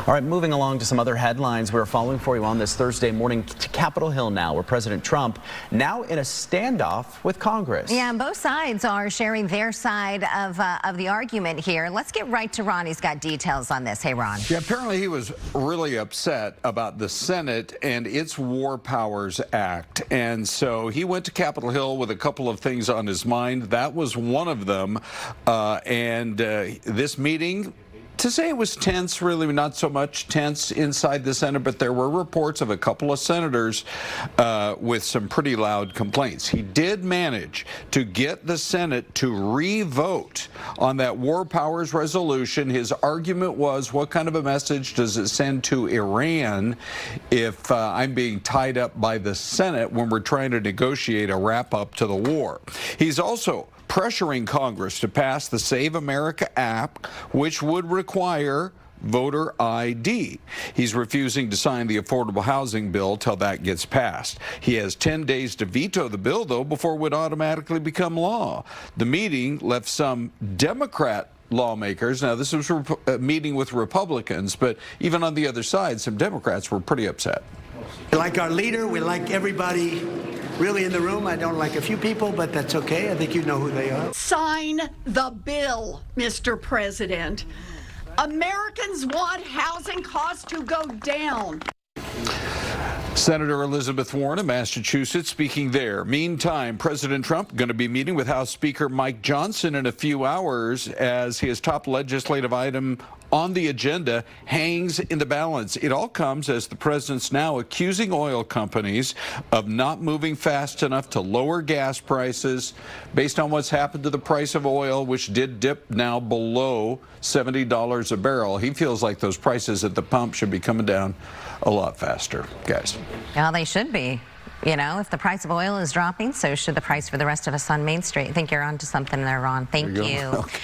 All right, moving along to some other headlines we're following for you on this Thursday morning to Capitol Hill now, where President Trump now in a standoff with Congress. Yeah, both sides are sharing their side of the argument here. Let's get right to Ron. He's got details on this. Hey, Ron. Yeah, apparently he was really upset about the Senate and its War Powers Act. And so he went to Capitol Hill with a couple of things on his mind. That was one of them. This meeting, to say it was tense, really not so much tense inside the Senate, but there were reports of a couple of senators with some pretty loud complaints. He did manage to get the Senate to re-vote on that War Powers resolution. His argument was, what kind of a message does it send to Iran if I'm being tied up by the Senate when we're trying to negotiate a wrap-up to the war? He's also pressuring Congress to pass the Save America Act, which would require voter ID. He's refusing to sign the affordable housing bill till that gets passed. He has 10 days to veto the bill, though, before it would automatically become law. The meeting left some Democrat lawmakers. Now, this was a meeting with Republicans, but even on the other side, some Democrats were pretty upset. We like our leader. We like everybody really in the room. I don't like a few people, but that's okay. I think you know who they are. Sign the bill, Mr. President. Americans want housing costs to go down. Senator Elizabeth Warren of Massachusetts speaking there. Meantime, President Trump going to be meeting with House Speaker Mike Johnson in a few hours as his top legislative item on the agenda hangs in the balance. It all comes as the president's now accusing oil companies of not moving fast enough to lower gas prices based on what's happened to the price of oil, which did dip now below $70 a barrel. He feels like those prices at the pump should be coming down a lot faster, guys. Well, they should be. You know, if the price of oil is dropping, so should the price for the rest of us on Main Street. I think you're onto something there, Ron. Thank you. Okay.